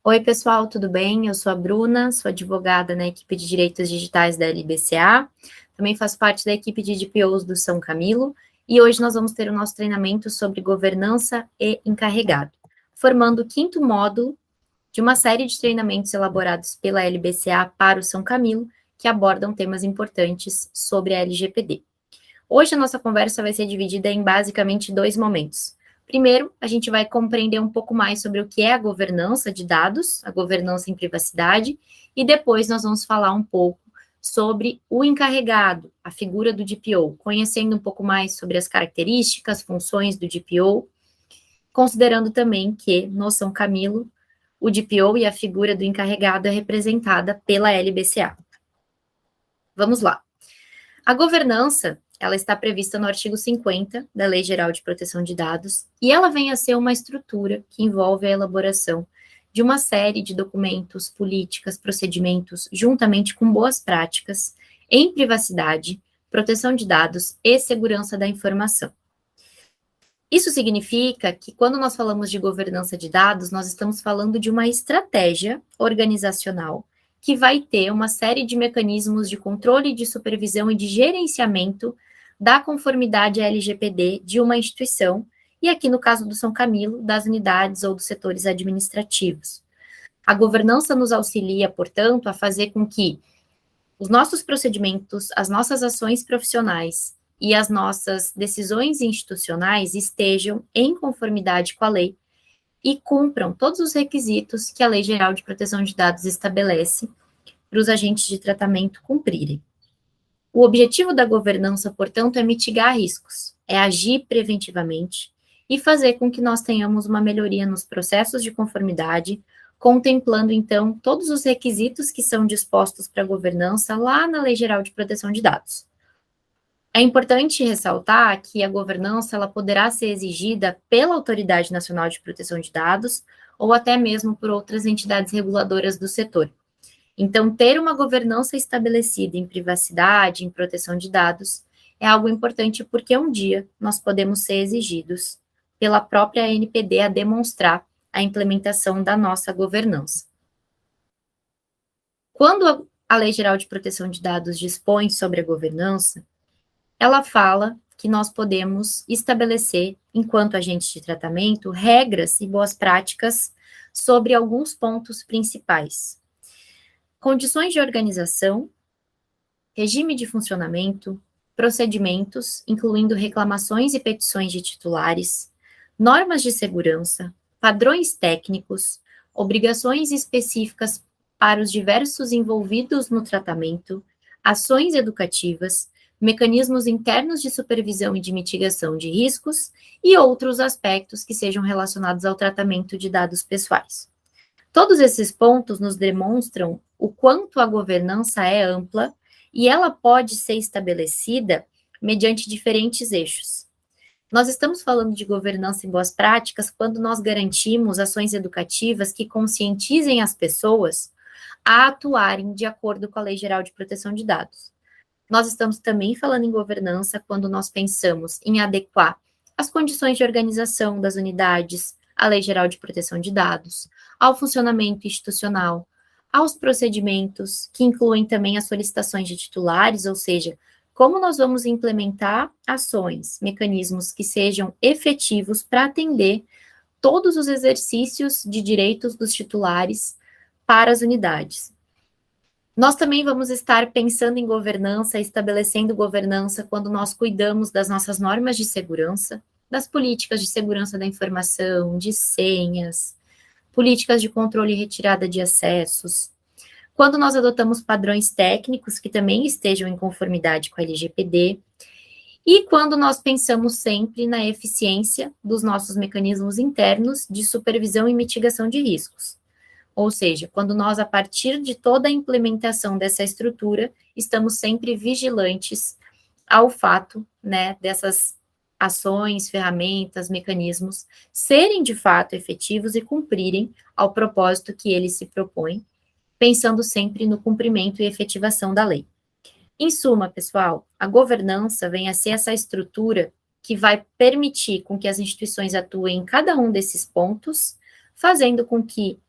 Oi, pessoal, tudo bem? Eu sou a Bruna, sou advogada na equipe de Direitos Digitais da LBCA, também faço parte da equipe de DPOs do São Camilo, e hoje nós vamos ter o nosso treinamento sobre governança e encarregado, formando o quinto módulo de uma série de treinamentos elaborados pela LBCA para o São Camilo, que abordam temas importantes sobre a LGPD. Hoje a nossa conversa vai ser dividida em basicamente dois momentos. Primeiro, a gente vai compreender um pouco mais sobre o que é a governança de dados, a governança em privacidade, e depois nós vamos falar um pouco sobre o encarregado, a figura do DPO, conhecendo um pouco mais sobre as características, funções do DPO, considerando também que no São Camilo, o DPO e a figura do encarregado é representada pela LBCA. Vamos lá. A governança, ela está prevista no artigo 50 da Lei Geral de Proteção de Dados, e ela vem a ser uma estrutura que envolve a elaboração de uma série de documentos, políticas, procedimentos, juntamente com boas práticas em privacidade, proteção de dados e segurança da informação. Isso significa que, quando nós falamos de governança de dados, nós estamos falando de uma estratégia organizacional que vai ter uma série de mecanismos de controle, de supervisão e de gerenciamento da conformidade à LGPD de uma instituição, e aqui no caso do São Camilo, das unidades ou dos setores administrativos. A governança nos auxilia, portanto, a fazer com que os nossos procedimentos, as nossas ações profissionais e as nossas decisões institucionais estejam em conformidade com a lei e cumpram todos os requisitos que a Lei Geral de Proteção de Dados estabelece para os agentes de tratamento cumprirem. O objetivo da governança, portanto, é mitigar riscos, é agir preventivamente e fazer com que nós tenhamos uma melhoria nos processos de conformidade, contemplando, então, todos os requisitos que são dispostos para a governança lá na Lei Geral de Proteção de Dados. É importante ressaltar que a governança ela poderá ser exigida pela Autoridade Nacional de Proteção de Dados ou até mesmo por outras entidades reguladoras do setor. Então, ter uma governança estabelecida em privacidade, em proteção de dados, é algo importante porque um dia nós podemos ser exigidos pela própria ANPD a demonstrar a implementação da nossa governança. Quando a Lei Geral de Proteção de Dados dispõe sobre a governança, ela fala que nós podemos estabelecer, enquanto agentes de tratamento, regras e boas práticas sobre alguns pontos principais. Condições de organização, regime de funcionamento, procedimentos, incluindo reclamações e petições de titulares, normas de segurança, padrões técnicos, obrigações específicas para os diversos envolvidos no tratamento, ações educativas, mecanismos internos de supervisão e de mitigação de riscos e outros aspectos que sejam relacionados ao tratamento de dados pessoais. Todos esses pontos nos demonstram o quanto a governança é ampla e ela pode ser estabelecida mediante diferentes eixos. Nós estamos falando de governança em boas práticas quando nós garantimos ações educativas que conscientizem as pessoas a atuarem de acordo com a Lei Geral de Proteção de Dados. Nós estamos também falando em governança quando nós pensamos em adequar as condições de organização das unidades à Lei Geral de Proteção de Dados, ao funcionamento institucional, aos procedimentos, que incluem também as solicitações de titulares, ou seja, como nós vamos implementar ações, mecanismos que sejam efetivos para atender todos os exercícios de direitos dos titulares para as unidades. Nós também vamos estar pensando em governança, estabelecendo governança quando nós cuidamos das nossas normas de segurança, das políticas de segurança da informação, de senhas, políticas de controle e retirada de acessos. Quando nós adotamos padrões técnicos que também estejam em conformidade com a LGPD, e quando nós pensamos sempre na eficiência dos nossos mecanismos internos de supervisão e mitigação de riscos. Ou seja, quando nós, a partir de toda a implementação dessa estrutura, estamos sempre vigilantes ao fato, dessas ações, ferramentas, mecanismos serem de fato efetivos e cumprirem ao propósito que ele se propõe, pensando sempre no cumprimento e efetivação da lei. Em suma, pessoal, a governança vem a ser essa estrutura que vai permitir com que as instituições atuem em cada um desses pontos, fazendo com que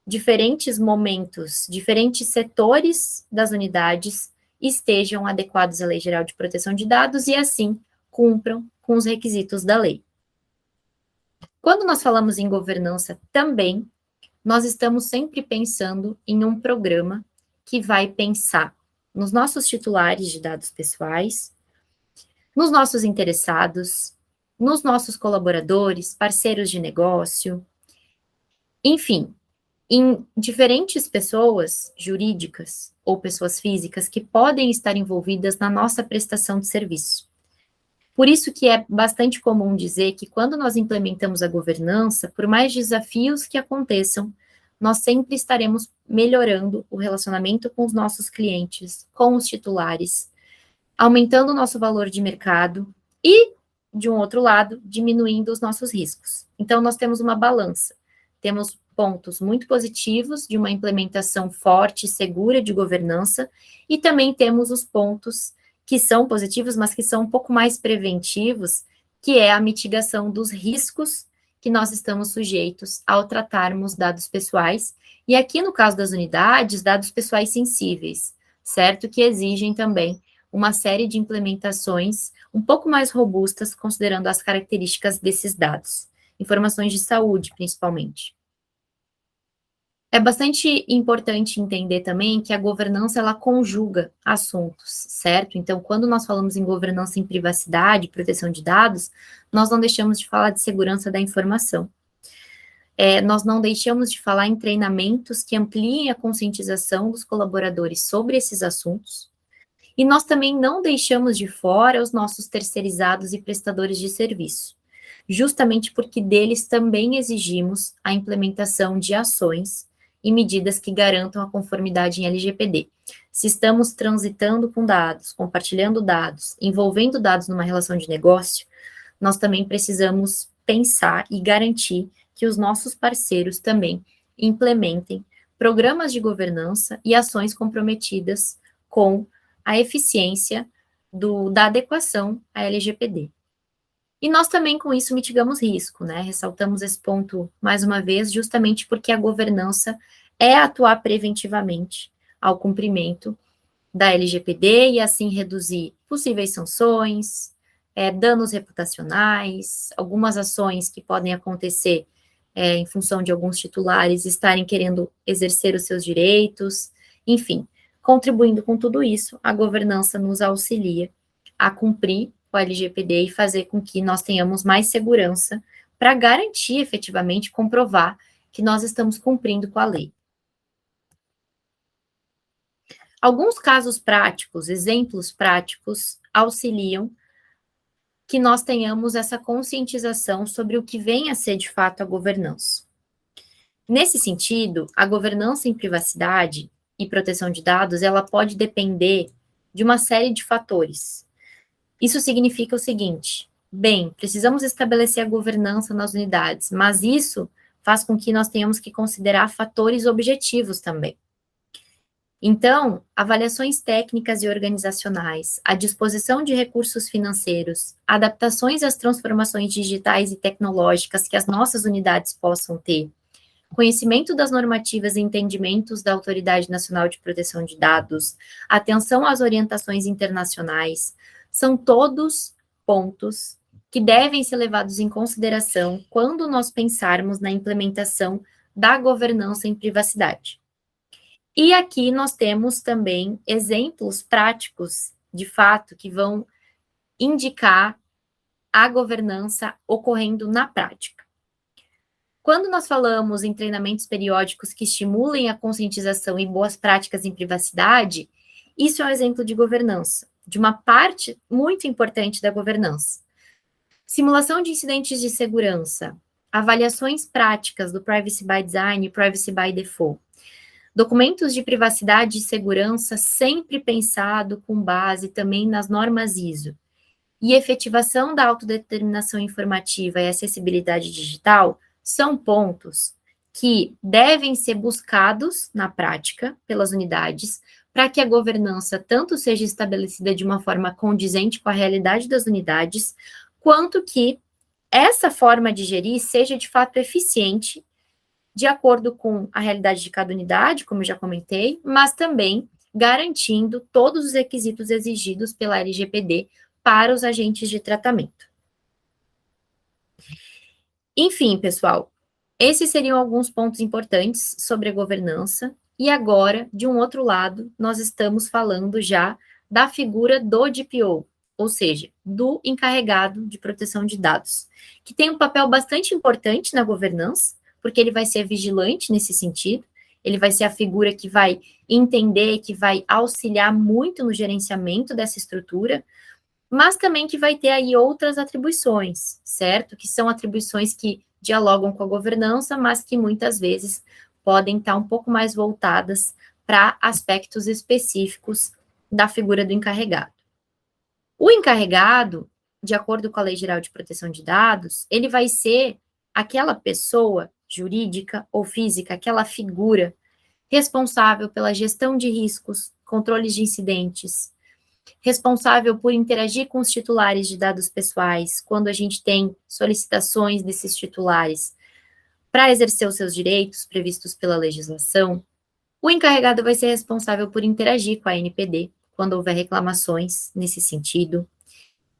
diferentes momentos, diferentes setores das unidades estejam adequados à Lei Geral de Proteção de Dados e, assim, cumpram com os requisitos da lei. Quando nós falamos em governança também, nós estamos sempre pensando em um programa que vai pensar nos nossos titulares de dados pessoais, nos nossos interessados, nos nossos colaboradores, parceiros de negócio, enfim, em diferentes pessoas jurídicas ou pessoas físicas que podem estar envolvidas na nossa prestação de serviço. Por isso que é bastante comum dizer que quando nós implementamos a governança, por mais desafios que aconteçam, nós sempre estaremos melhorando o relacionamento com os nossos clientes, com os titulares, aumentando o nosso valor de mercado e, de um outro lado, diminuindo os nossos riscos. Então, nós temos uma balança. Temos pontos muito positivos de uma implementação forte e segura de governança e também temos os pontos que são positivos, mas que são um pouco mais preventivos, que é a mitigação dos riscos que nós estamos sujeitos ao tratarmos dados pessoais, e aqui no caso das unidades, dados pessoais sensíveis, certo? Que exigem também uma série de implementações um pouco mais robustas, considerando as características desses dados, informações de saúde, principalmente. É bastante importante entender também que a governança, ela conjuga assuntos, certo? Então, quando nós falamos em governança em privacidade, proteção de dados, nós não deixamos de falar de segurança da informação. Nós não deixamos de falar em treinamentos que ampliem a conscientização dos colaboradores sobre esses assuntos, e nós também não deixamos de fora os nossos terceirizados e prestadores de serviço, justamente porque deles também exigimos a implementação de ações e medidas que garantam a conformidade em LGPD. Se estamos transitando com dados, compartilhando dados, envolvendo dados numa relação de negócio, nós também precisamos pensar e garantir que os nossos parceiros também implementem programas de governança e ações comprometidas com a eficiência da adequação à LGPD. E nós também, com isso, mitigamos risco, né? Ressaltamos esse ponto, mais uma vez, justamente porque a governança é atuar preventivamente ao cumprimento da LGPD e, assim, reduzir possíveis sanções, danos reputacionais, algumas ações que podem acontecer em função de alguns titulares estarem querendo exercer os seus direitos, enfim, contribuindo com tudo isso, a governança nos auxilia a cumprir o LGPD e fazer com que nós tenhamos mais segurança para garantir, efetivamente, comprovar que nós estamos cumprindo com a lei. Alguns casos práticos, exemplos práticos, auxiliam que nós tenhamos essa conscientização sobre o que vem a ser, de fato, a governança. Nesse sentido, a governança em privacidade e proteção de dados, ela pode depender de uma série de fatores. Isso significa o seguinte: bem, precisamos estabelecer a governança nas unidades, mas isso faz com que nós tenhamos que considerar fatores objetivos também. Então, avaliações técnicas e organizacionais, a disposição de recursos financeiros, adaptações às transformações digitais e tecnológicas que as nossas unidades possam ter, conhecimento das normativas e entendimentos da Autoridade Nacional de Proteção de Dados, atenção às orientações internacionais, são todos pontos que devem ser levados em consideração quando nós pensarmos na implementação da governança em privacidade. E aqui nós temos também exemplos práticos, de fato, que vão indicar a governança ocorrendo na prática. Quando nós falamos em treinamentos periódicos que estimulem a conscientização e boas práticas em privacidade, isso é um exemplo de governança, de uma parte muito importante da governança. Simulação de incidentes de segurança, avaliações práticas do Privacy by Design e Privacy by Default, documentos de privacidade e segurança sempre pensado com base também nas normas ISO, e efetivação da autodeterminação informativa e acessibilidade digital são pontos que devem ser buscados na prática pelas unidades para que a governança tanto seja estabelecida de uma forma condizente com a realidade das unidades, quanto que essa forma de gerir seja de fato eficiente de acordo com a realidade de cada unidade, como eu já comentei, mas também garantindo todos os requisitos exigidos pela LGPD para os agentes de tratamento. Enfim, pessoal, esses seriam alguns pontos importantes sobre a governança, e agora, de um outro lado, nós estamos falando já da figura do DPO, ou seja, do encarregado de proteção de dados, que tem um papel bastante importante na governança, porque ele vai ser vigilante nesse sentido, ele vai ser a figura que vai entender, que vai auxiliar muito no gerenciamento dessa estrutura, mas também que vai ter aí outras atribuições, certo? Que são atribuições que dialogam com a governança, mas que muitas vezes podem estar um pouco mais voltadas para aspectos específicos da figura do encarregado. O encarregado, de acordo com a Lei Geral de Proteção de Dados, ele vai ser aquela pessoa jurídica ou física, aquela figura responsável pela gestão de riscos, controles de incidentes, responsável por interagir com os titulares de dados pessoais, quando a gente tem solicitações desses titulares para exercer os seus direitos previstos pela legislação. O encarregado vai ser responsável por interagir com a ANPD, quando houver reclamações nesse sentido,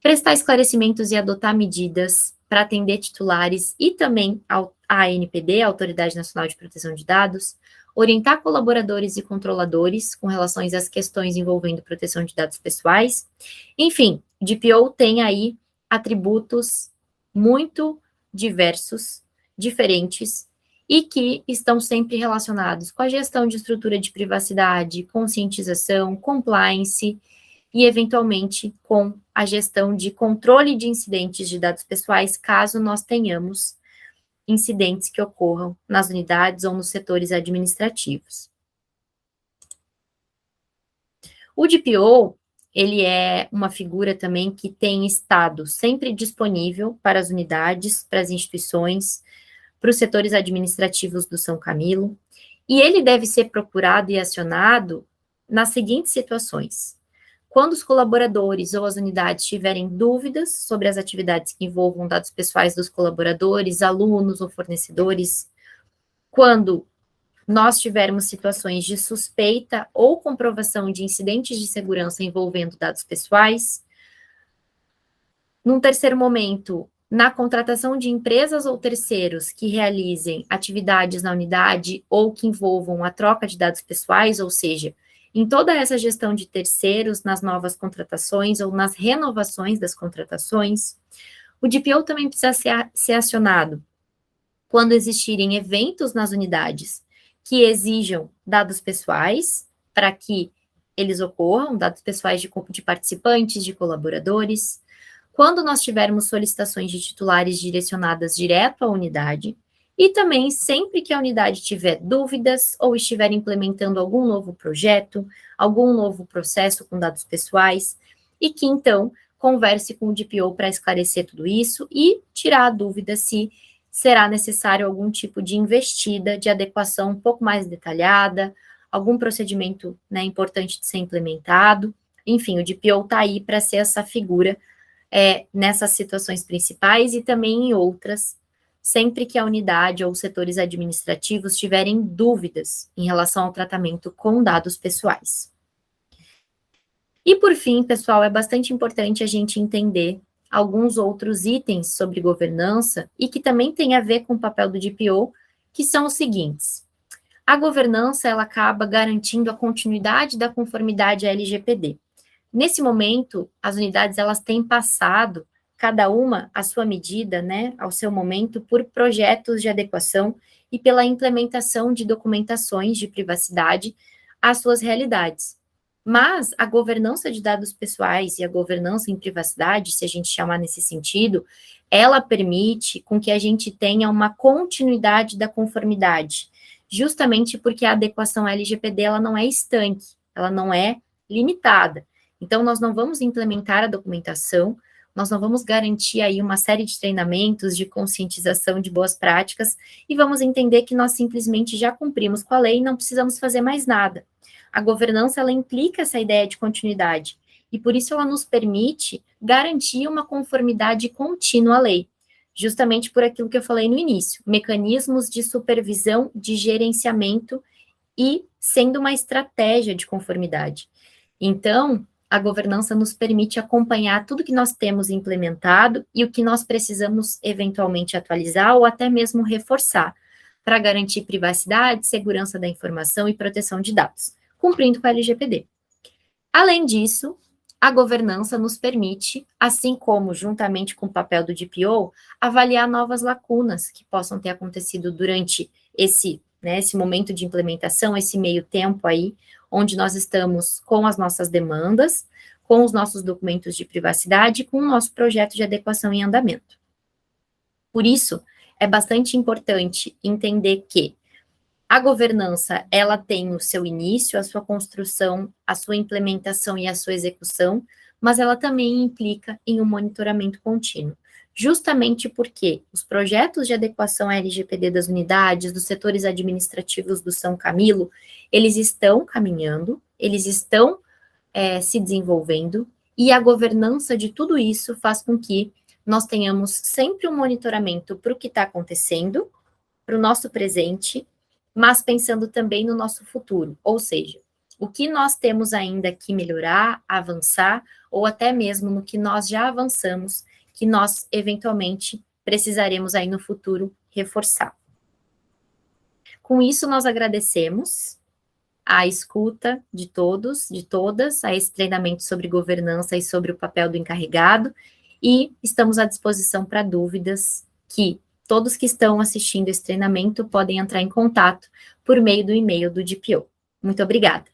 prestar esclarecimentos e adotar medidas para atender titulares e também a ANPD, a Autoridade Nacional de Proteção de Dados, orientar colaboradores e controladores com relação às questões envolvendo proteção de dados pessoais. Enfim, o DPO tem aí atributos muito diversos, diferentes, e que estão sempre relacionados com a gestão de estrutura de privacidade, conscientização, compliance e, eventualmente, com a gestão de controle de incidentes de dados pessoais, caso nós tenhamos incidentes que ocorram nas unidades ou nos setores administrativos. O DPO, ele é uma figura também que tem estado sempre disponível para as unidades, para as instituições, para os setores administrativos do São Camilo, e ele deve ser procurado e acionado nas seguintes situações: quando os colaboradores ou as unidades tiverem dúvidas sobre as atividades que envolvam dados pessoais dos colaboradores, alunos ou fornecedores, quando nós tivermos situações de suspeita ou comprovação de incidentes de segurança envolvendo dados pessoais. Num terceiro momento, na contratação de empresas ou terceiros que realizem atividades na unidade ou que envolvam a troca de dados pessoais, ou seja, em toda essa gestão de terceiros, nas novas contratações ou nas renovações das contratações. O DPO também precisa ser acionado quando existirem eventos nas unidades que exijam dados pessoais para que eles ocorram, dados pessoais de participantes, de colaboradores. Quando nós tivermos solicitações de titulares direcionadas direto à unidade, e também sempre que a unidade tiver dúvidas ou estiver implementando algum novo projeto, algum novo processo com dados pessoais, e que então converse com o DPO para esclarecer tudo isso e tirar a dúvida se será necessário algum tipo de investida, de adequação um pouco mais detalhada, algum procedimento, né, importante de ser implementado. Enfim, o DPO está aí para ser essa figura nessas situações principais e também em outras, sempre que a unidade ou os setores administrativos tiverem dúvidas em relação ao tratamento com dados pessoais. E, por fim, pessoal, é bastante importante a gente entender alguns outros itens sobre governança e que também tem a ver com o papel do DPO, que são os seguintes. A governança, ela acaba garantindo a continuidade da conformidade à LGPD. Nesse momento, as unidades, elas têm passado, cada uma à sua medida, né, ao seu momento, por projetos de adequação e pela implementação de documentações de privacidade às suas realidades. Mas a governança de dados pessoais e a governança em privacidade, se a gente chamar nesse sentido, ela permite com que a gente tenha uma continuidade da conformidade, justamente porque a adequação à LGPD, ela não é estanque, ela não é limitada. Então, nós não vamos implementar a documentação, nós não vamos garantir aí uma série de treinamentos de conscientização de boas práticas e vamos entender que nós simplesmente já cumprimos com a lei e não precisamos fazer mais nada. A governança, ela implica essa ideia de continuidade e por isso ela nos permite garantir uma conformidade contínua à lei. justamente por aquilo que eu falei no início, mecanismos de supervisão, de gerenciamento e sendo uma estratégia de conformidade. Então, a governança nos permite acompanhar tudo que nós temos implementado e o que nós precisamos eventualmente atualizar ou até mesmo reforçar, para garantir privacidade, segurança da informação e proteção de dados, cumprindo com a LGPD. Além disso, a governança nos permite, assim como juntamente com o papel do DPO, avaliar novas lacunas que possam ter acontecido durante esse momento de implementação, esse meio tempo aí, onde nós estamos com as nossas demandas, com os nossos documentos de privacidade e com o nosso projeto de adequação em andamento. Por isso, é bastante importante entender que a governança, ela tem o seu início, a sua construção, a sua implementação e a sua execução, mas ela também implica em um monitoramento contínuo, justamente porque os projetos de adequação à LGPD das unidades, dos setores administrativos do São Camilo, eles estão caminhando, eles estão se desenvolvendo, e a governança de tudo isso faz com que nós tenhamos sempre um monitoramento para o que está acontecendo, para o nosso presente, mas pensando também no nosso futuro, ou seja, o que nós temos ainda que melhorar, avançar, ou até mesmo no que nós já avançamos, que nós eventualmente precisaremos aí no futuro reforçar. Com isso, nós agradecemos a escuta de todos, de todas, a esse treinamento sobre governança e sobre o papel do encarregado, e estamos à disposição para dúvidas que todos que estão assistindo esse treinamento podem entrar em contato por meio do e-mail do DPO. Muito obrigada.